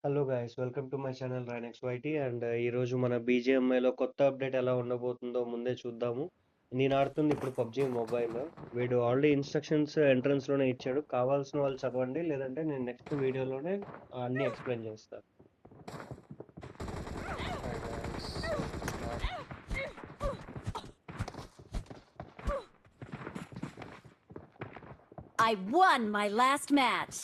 Hello guys, welcome to my channel Rainex YT. And ఈరోజు మన బీజిఎంఐలో కొత్త అప్డేట్ ఎలా ఉండబోతుందో ముందే చూద్దాము. నేను ఆడుతుంది ఇప్పుడు పబ్జీ మొబైల్. వీడు ఆల్రెడీ ఇన్స్ట్రక్షన్స్ ఎంట్రన్స్లోనే ఇచ్చాడు, కావాల్సిన వాళ్ళు చదవండి, లేదంటే నేను నెక్స్ట్ వీడియోలోనే అన్నీ ఎక్స్ప్లెయిన్ చేస్తాను. I won my last match.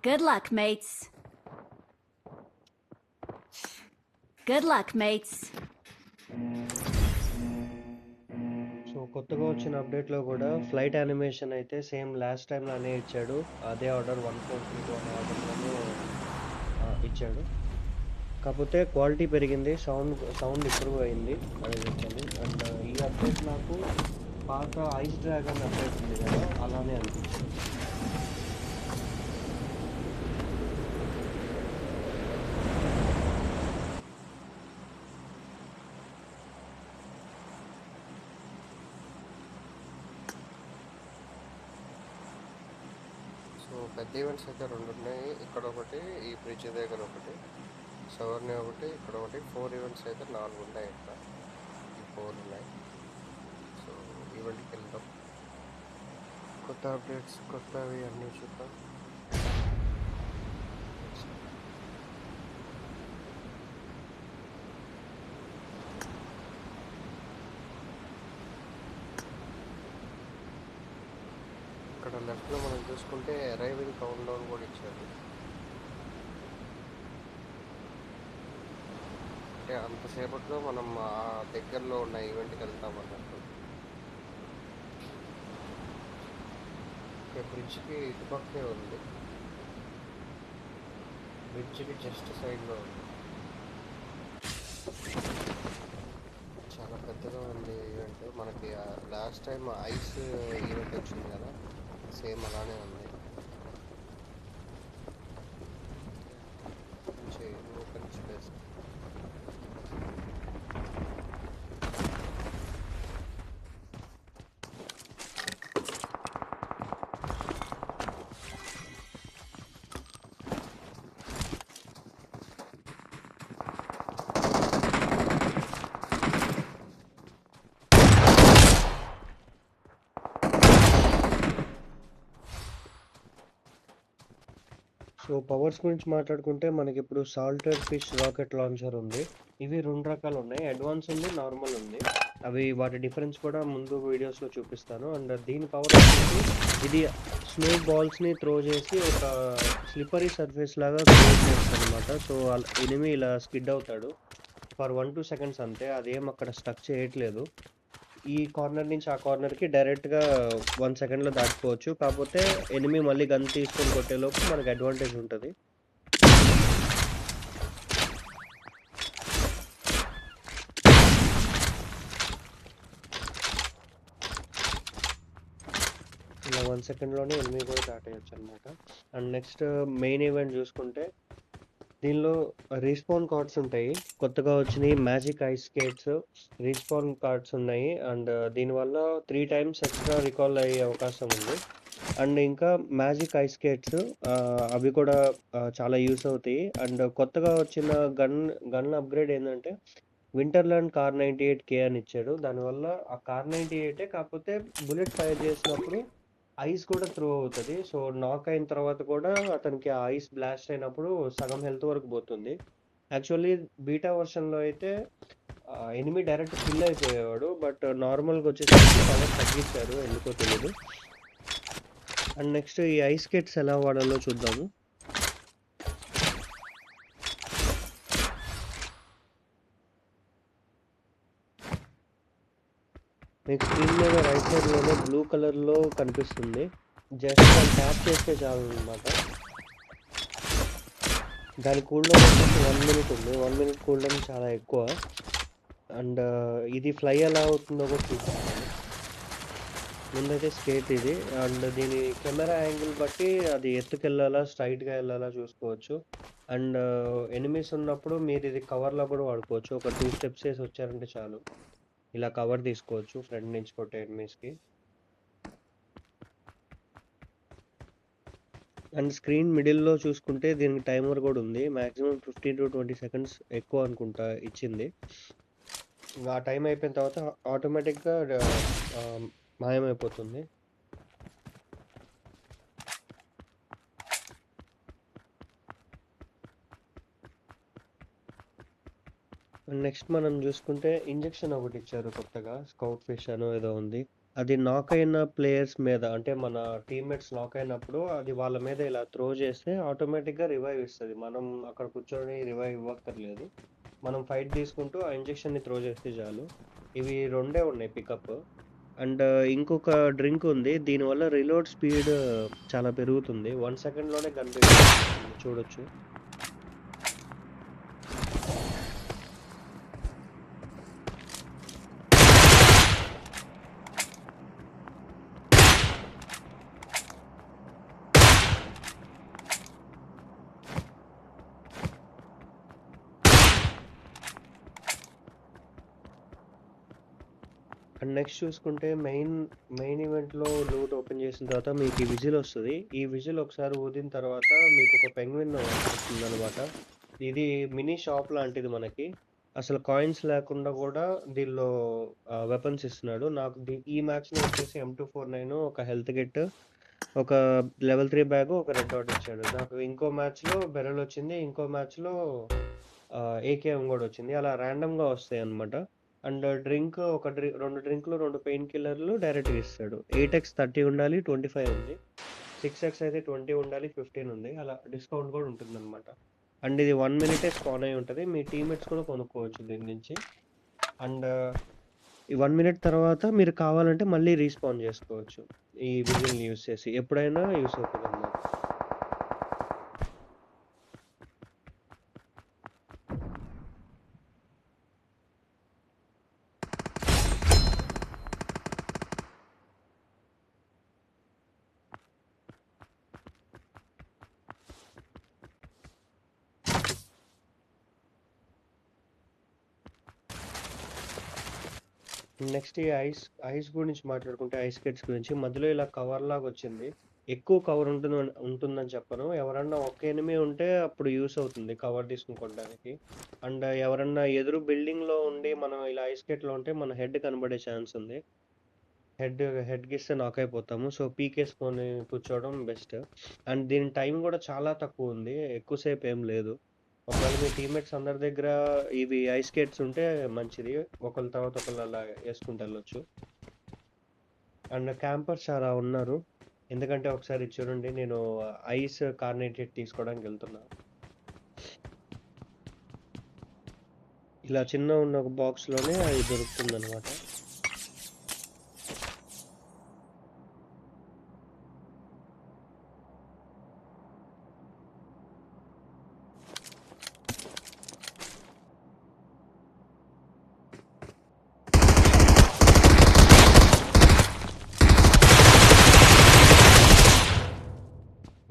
Good luck, mates. Good luck, mates. So కొత్తగా వచ్చిన అప్డేట్లో కూడా ఫ్లైట్ యానిమేషన్ అయితే సేమ్ లాస్ట్ టైంలో అనే ఇచ్చాడు. అదే ఆర్డర్ 142 అనే ఆర్డర్లోనే ఇచ్చాడు. కాకపోతే క్వాలిటీ పెరిగింది, సౌండ్ ఇంప్రూవ్ అయింది అని చెప్పాను. అండ్ ఈ అప్డేట్ నాకు పాత ఐస్ డ్రాగన్ అప్డేట్ ఉంది కదా, అలానే అనిపించింది. సో పెద్ద ఈవెంట్స్ అయితే రెండు ఉన్నాయి. ఇక్కడ ఒకటి, ఈ బ్రిడ్జ్ దగ్గర ఒకటి, సవర్ని ఒకటి, ఇక్కడ ఒకటి. 4 ఈవెంట్స్ అయితే 4 ఉన్నాయి. ఇక్కడ ఈ 4 ఉన్నాయి. సో ఈవెంట్కి వెళ్దాం. కొత్త అప్డేట్స్, కొత్తవి అన్నీ చూద్దాం. ఇక్కడ లెఫ్ట్లో మనం చూసుకుంటే అరైవింగ్ కౌంట్ డౌన్ కూడా ఇచ్చారు. అంటే అంతసేపట్లో మనం ఆ దగ్గరలో ఉన్న ఈవెంట్కి వెళ్తాం అన్నట్టు. బ్రిడ్జ్కి ఇటుపక్కే ఉంది, బ్రిడ్జ్కి జస్ట్ సైడ్లో ఉంది. చాలా పెద్దగా ఉంది ఈవెంట్. మనకి లాస్ట్ టైం ఐస్ ఈవెంట్ వచ్చింది కదా, సేమ్ అలానే ఉంది. మంచి ఓపెన్ స్పేస్. సో పవర్స్ గురించి మాట్లాడుకుంటే మనకి ఇప్పుడు సాల్టెడ్ ఫిష్ రాకెట్ లాంచర్ ఉంది. ఇవి 2 రకాలు ఉన్నాయి, అడ్వాన్స్ ఉంది, నార్మల్ ఉంది. అవి వాటి డిఫరెన్స్ కూడా ముందు వీడియోస్లో చూపిస్తాను. అండ్ దీని పవర్ వచ్చేసి ఇది స్నేక్ బాల్స్ని త్రో చేసి ఒక స్లిప్పరీ సర్ఫేస్ లాగా క్రియేట్ చేస్తుంది అనమాట. సో ఎనిమి ఇలా స్కిడ్ అవుతాడు ఫర్ 1-2 సెకండ్స్ అంతే, అదేం అక్కడ స్టక్ చేయట్లేదు. ఈ కార్నర్ నుంచి ఆ కార్నర్కి డైరెక్ట్గా 1 సెకండ్లో దాటిపోవచ్చు. కాకపోతే ఎనిమి మళ్ళీ గన్ తీసుకొని కొట్టేలోపు మనకు అడ్వాంటేజ్ ఉంటుంది. ఇలా 1 సెకండ్లోనే ఎనిమి కూడా దాటేయచ్చు అనమాట. అండ్ నెక్స్ట్ మెయిన్ ఈవెంట్ చూసుకుంటే దీనిలో రీస్పాన్ కార్డ్స్ ఉంటాయి. కొత్తగా వచ్చినాయి magic ice skates respawn cards ఉన్నాయి. అండ్ దీనివల్ల 3 టైమ్స్ ఎక్స్ట్రా రికాల్ అయ్యే అవకాశం ఉంది. అండ్ ఇంకా మ్యాజిక్ ఐస్ స్కేట్స్ అవి కూడా చాలా యూస్ అవుతాయి. అండ్ కొత్తగా వచ్చిన గన్ అప్గ్రేడ్ ఏంటంటే వింటర్లాండ్ కార్ 98K అని ఇచ్చాడు. దానివల్ల ఆ కార్ 98 కాకపోతే బుల్లెట్ ఫైర్ చేసినప్పుడు ఐస్ కూడా త్రో అవుతుంది. సో నాక్ అయిన తర్వాత కూడా అతనికి ఆ ఐస్ బ్లాస్ట్ అయినప్పుడు సగం హెల్త్ వరకు పోతుంది. యాక్చువల్లీ బీటా వర్షన్లో అయితే ఎనిమి డైరెక్ట్ కిల్ అయిపోయేవాడు, బట్ నార్మల్గా వచ్చేసరికి పవర్ తగ్గించారు, ఎందుకో తెలియదు. అండ్ నెక్స్ట్ ఈ ఐస్ స్కేట్స్ ఎలా వాడాలో చూద్దాము. మీకు స్క్రీన్ మీద రైట్ సైడ్లోనే బ్లూ కలర్లో కనిపిస్తుంది. జస్ట్ ట్యాప్ చేస్తే చాలు అనమాట. దాని కూల్డౌన్ వచ్చేసి 1 మినిట్ ఉంది. 1 మినిట్ కూల్డౌన్ చాలా ఎక్కువ. అండ్ ఇది ఫ్లై ఎలా అవుతుందో కూడా చూపిస్తాను. ముందైతే స్కేట్ ఇది. అండ్ దీని కెమెరా యాంగిల్ బట్టి అది ఎత్తుకెళ్ళాలా, స్ట్రైట్‌గా ఎళ్ళాలా చూసుకోవచ్చు. అండ్ ఎనిమీస్ ఉన్నప్పుడు మీరు ఇది కవర్‌లా కూడా వాడుకోవచ్చు. ఒక 2 స్టెప్స్ ఏసి వచ్చారంటే చాలు. ఇలా కవర్ తీసుకోవచ్చు ఫ్రంట్ నుంచి కొట్టే ఎనిమీస్‌కి. అండ్ స్క్రీన్ మిడిల్‌లో చూసుకుంటే దీనికి టైమర్ కూడా ఉంది. మాక్సిమం 15-20 సెకండ్స్ ఎక్కువ అనుకుంటా ఇచ్చింది. ఆ టైం అయిపోయిన తర్వాత ఆటోమేటిక్‌గా మాయమైపోతుంది. నెక్స్ట్ మనం చూసుకుంటే ఇంజెక్షన్ ఒకటి ఇచ్చారు కొత్తగా. స్కౌట్ ఫిష్ అనో ఏదో ఉంది. అది నాక్ అయిన ప్లేయర్స్ మీద, అంటే మన టీమ్మేట్స్ నాక్ అయినప్పుడు అది వాళ్ళ మీద ఇలా త్రో చేస్తే ఆటోమేటిక్‌గా రివైవ్ ఇస్తది. మనం అక్కడ కూర్చొని రివైవ్ ఇవ్వక్కర్లేదు. మనం ఫైట్ తీసుకుంటూ ఆ ఇంజెక్షన్‌ని త్రో చేస్తే చాలు. ఇవి రెండే ఉన్నాయి పికప్. అండ్ ఇంకొక డ్రింక్ ఉంది. దీనివల్ల రీలోడ్ స్పీడ్ చాలా పెరుగుతుంది. 1 సెకండ్‌లోనే గన్ రీలోడ్ అవుతుంది చూడొచ్చు. అండ్ నెక్స్ట్ చూసుకుంటే మెయిన్ ఈవెంట్‌లో లూట్ ఓపెన్ చేసిన తర్వాత మీకు ఈ విజిల్ వస్తది. ఈ విజిల్ ఒకసారి ఊదిన తర్వాత మీకు ఒక పెంగ్విన్ వస్తుందనమాట. ఇది మినీ షాప్ లాంటిది మనకి. అసలు కాయిన్స్ లేకుండా కూడా దీనిలో వెపన్స్ ఇస్తున్నాడు. నాకు ఈ మ్యాచ్‌లో వచ్చేసి M249 ఒక హెల్త్ కిట్, ఒక లెవెల్ 3 బ్యాగ్, ఒక రెడ్ డాట్ ఇచ్చాడు. నాకు ఇంకో మ్యాచ్‌లో బెరెల్ వచ్చింది. ఇంకో మ్యాచ్‌లో ఏకేఎం కూడా వచ్చింది. అలా ర్యాండమ్‌గా వస్తాయన్నమాట. అండ్ డ్రింక్ ఒక 2 డ్రింక్‌లు, 2 పెయిన్ కిల్లర్‌లు డైరెక్ట్‌గా ఇస్తాడు. 8x 30 ఉండాలి, 25 ఉంది. 6x అయితే 20 ఉండాలి, 15 ఉంది. అలా డిస్కౌంట్ కూడా ఉంటుందన్నమాట. అండ్ ఇది 1 మినిటే స్పాన్ అయి ఉంటది. మీ టీమ్మేట్స్ కూడా కొనుక్కోవచ్చు దీని నుంచి. అండ్ ఈ 1 మినిట్ తర్వాత మీరు కావాలంటే మళ్ళీ రీస్పాన్ చేసుకోవచ్చు. ఈ విజిల్‌ని యూజ్ చేసి. ఎప్పుడైనా యూజ్ అవుతదన్నమాట. నెక్స్ట్ ఈ ఐస్ గురించి మాట్లాడుకుంటే ఐస్ స్కేట్స్ గురించి మధ్యలో ఇలా కవర్ లాగా వచ్చింది. ఎక్కువ కవర్ ఉంటుందని చెప్పను. ఎవరన్నా ఒక్క ఎనిమీ ఉంటే అప్పుడు యూస్ అవుతుంది కవర్ తీసుకుని కొట్టడానికి. అండ్ ఎవరన్నా ఎదురు బిల్డింగ్‌లో ఉండి మనం ఇలా ఐస్ స్కేట్‌లో ఉంటే మన హెడ్ కనబడే ఛాన్స్ ఉంది. హెడ్ గిస్తే నాక్ అయిపోతాము. సో పీకేసుకొని కూర్చోవడం బెస్ట్. అండ్ దీని టైం కూడా చాలా తక్కువ ఉంది. ఎక్కువసేపు ఏం లేదు. ఒకవేళ మీ టీమ్మేట్స్ అందరి దగ్గర ఇవి ఐస్ స్కేట్స్ ఉంటే మంచిది. ఒకళ్ళ తర్వాత ఒకళ్ళు అలా వేసుకుంటూ వెళ్ళొచ్చు. అండ్ క్యాంపర్స్ చాలా ఉన్నారు. ఎందుకంటే ఒకసారి చూడండి, నేను ఐస్ కార్నేటెడ్ తీసుకోవడానికి వెళ్తున్నా. ఇలా చిన్న ఉన్న ఒక బాక్స్లోనే అది దొరుకుతుంది అనమాట.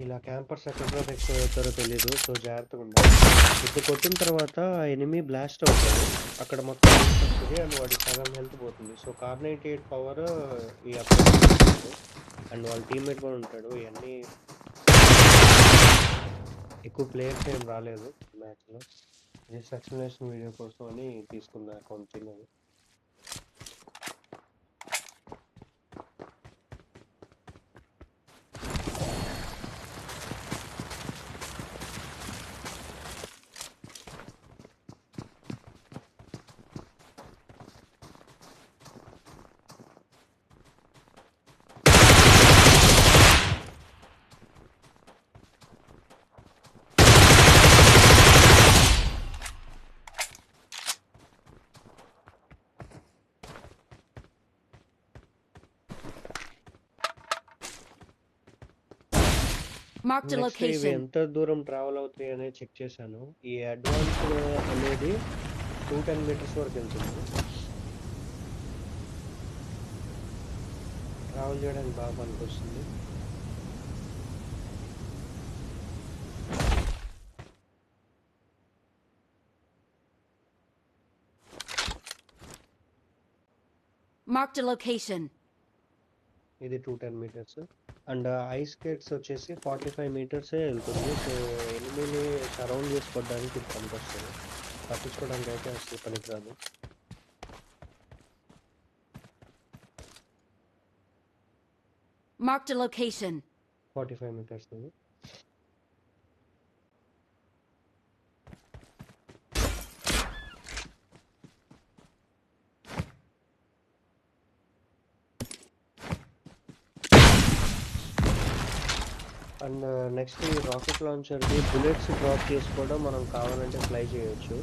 ఇలా క్యాంపర్స్ ఎక్కడ ఎక్కుతారో తెలీదు. సో జాగ్రత్తగా ఉండాలి. ఇప్పుడు కొట్టిన తర్వాత ఆ ఎనిమీ బ్లాస్ట్ అవుతాడు. అక్కడ మొత్తం వస్తుంది అండ్ వాడి సగం హెల్త్ పోతుంది. సో కార్నేటెడ్ పవర్ ఈ అప్డేట్ అండ్ వాళ్ళ టీమ్మేట్ కూడా ఉంటాడు. ఇవన్నీ ఎక్కువ ప్లేయర్స్ ఏం రాలేదు మ్యాచ్లో. జస్ట్ ఎక్స్ప్లెనేషన్ వీడియో కోసం అని తీసుకున్నా కొంత చిన్నది. Marked a నెక్స్ట్ ఇవి location. ఎంత దూరం ట్రావెల్ అవుతాయి అనేది చెక్ చేశాను. ఈ అడ్వాన్స్ అనేది 210 మీటర్స్ వరకు వెళ్తుంది. ట్రావెల్ చేయడానికి బాగా పనికొస్తుంది. Marked a location. ఇది 210 మీటర్స్. అండ్ ఐస్ స్కేట్స్ వచ్చేసి 45 మీటర్సే వెళ్తుంది. సో ఎనిమిని సరౌండ్ చేసుకోవడానికి ఇది పనికొస్తుంది. తప్పించుకోవడానికి అయితే అసలు పనికిరాదు. Marked a location. 45 మీటర్స్ ఇది. అండ్ నెక్స్ట్ ఈ రాకెట్ లాంచర్కి బుల్లెట్స్ డ్రాప్ చేసి కూడా మనం కావాలంటే ఫ్లై చేయొచ్చు.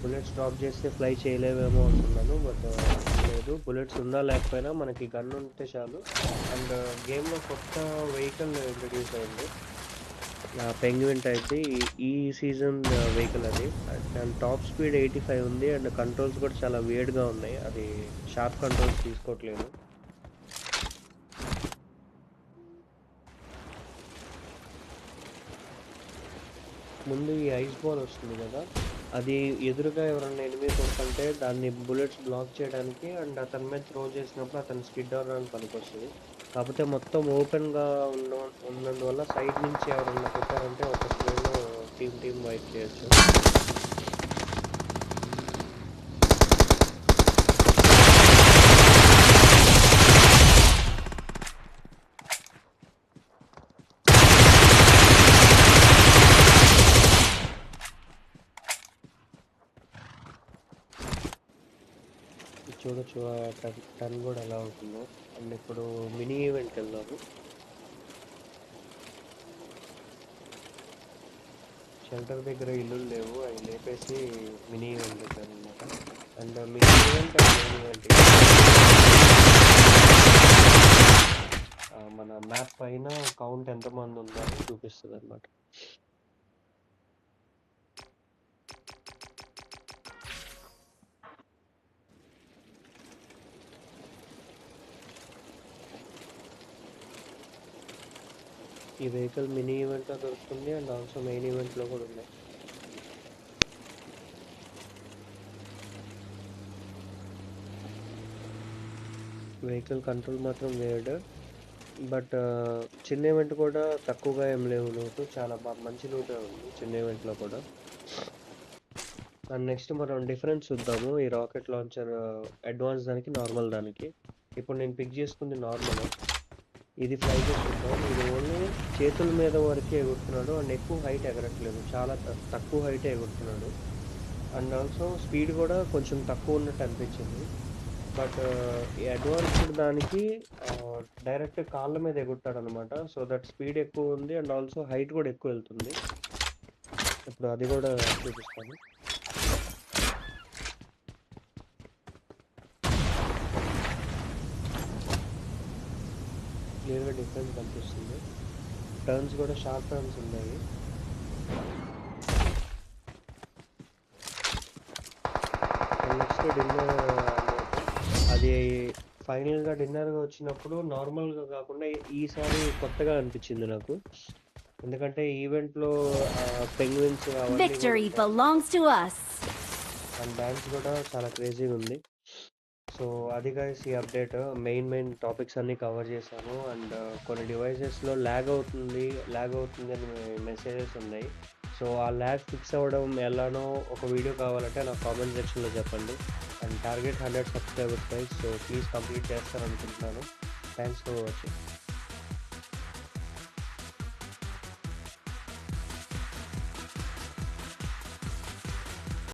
బుల్లెట్స్ డ్రాప్ చేస్తే ఫ్లై చేయలేవేమో అనుకున్నాను, బట్ లేదు. బుల్లెట్స్ ఉన్నా లేకపోయినా మనకి గన్ ఉంటే చాలు. అండ్ గేమ్లో కొత్త వెహికల్ ఇంట్రడ్యూస్ అయింది, పెంగ్విన్ టైప్ది. ఈ సీజన్ వెహికల్ అది. అండ్ టాప్ స్పీడ్ 85 ఉంది. అండ్ కంట్రోల్స్ కూడా చాలా వేడిగా ఉన్నాయి. అది షార్ప్ కంట్రోల్స్ తీసుకోవట్లేదు. ముందు ఈ ఐస్ బాల్ వస్తుంది కదా, అది ఎదురుగా ఎవరన్నా ఎనిమిది వస్తుంటే దాన్ని బుల్లెట్స్ బ్లాక్ చేయడానికి అండ్ అతని మీద త్రో చేసినప్పుడు అతను స్కిడ్ అవ్వడానికి పనికొస్తుంది. కాకపోతే మొత్తం ఓపెన్గా ఉన్నందువల్ల సైడ్ నుంచి ఎవరన్నా కొట్టారంటే ఒక స్ప్రేలో టీం వైప్ చేయొచ్చు. చూడొచ్చు టర్న్ కూడా ఎలా ఉంటుందో. అండ్ ఇప్పుడు మినీ ఈవెంట్కి వెళ్దాము. షెల్టర్ దగ్గర ఇల్లులు లేవు, అవి లేపేసి మినీ ఈవెంట్ పెట్టారనమాట. And mini event and main event మన మ్యాప్ పైన కౌంట్ ఎంతమంది ఉందని చూపిస్తుంది అనమాట. ఈ వెహికల్ మినీ ఈవెంట్లో దొరుకుతుంది అండ్ ఆల్సో మెయిన్ ఈవెంట్లో కూడా ఉన్నాయి. వెహికల్ కంట్రోల్ మాత్రం వేయడు, బట్ చిన్న ఈవెంట్ కూడా తక్కువగా ఏం లేవు. లూటు చాలా మంచి లూటే ఉంది చిన్న ఈవెంట్లో కూడా. అండ్ నెక్స్ట్ మనం డిఫరెన్స్ చూద్దాము ఈ రాకెట్ లాంచర్ అడ్వాన్స్ దానికి నార్మల్ దానికి. ఇప్పుడు నేను పిక్ చేసుకుంది నార్మల్. ఇది ఫ్లై చేస్తుంటాం. ఇది ఓన్లీ చేతుల మీద వరకే ఎగురుతున్నాడు అండ్ ఎక్కువ హైట్ ఎగరట్లేదు, చాలా తక్కువ హైటే ఎగురుతున్నాడు. అండ్ ఆల్సో స్పీడ్ కూడా కొంచెం తక్కువ ఉన్నట్టు అనిపించింది. బట్ ఈ అడ్వాన్స్డ్ దానికి డైరెక్ట్ కాళ్ళ మీద ఎగురుతాడు అనమాట. సో దట్ స్పీడ్ ఎక్కువ ఉంది అండ్ ఆల్సో హైట్ కూడా ఎక్కువ వెళ్తుంది. ఇప్పుడు అది కూడా చూపిస్తాను. క్లియర్గా డిఫరెన్స్ కనిపిస్తుంది. టర్న్స్ కూడా షార్ప్ టర్న్స్ ఉన్నాయి. నెక్స్ట్ డిన్నర్ అది ఫైనల్గా డిన్నర్గా వచ్చినప్పుడు నార్మల్గా కాకుండా ఈసారి కొత్తగా అనిపించింది నాకు. ఎందుకంటే ఈవెంట్లో penguins Victory belongs to us. And dance కూడా చాలా క్రేజీగా ఉంది. సో అది గైస్ ఈ అప్డేట్. మెయిన్ టాపిక్స్ అన్నీ కవర్ చేశాను. అండ్ కొన్ని డివైసెస్లో ల్యాగ్ అవుతుంది అని మెసేజెస్ ఉన్నాయి. సో ఆ ల్యాగ్ ఫిక్స్ అవ్వడం ఎలానో ఒక వీడియో కావాలంటే నా కామెంట్ సెక్షన్లో చెప్పండి. And target 100 subscribers guys. So please complete చేస్తారనుకుంటున్నాను. Thanks for watching.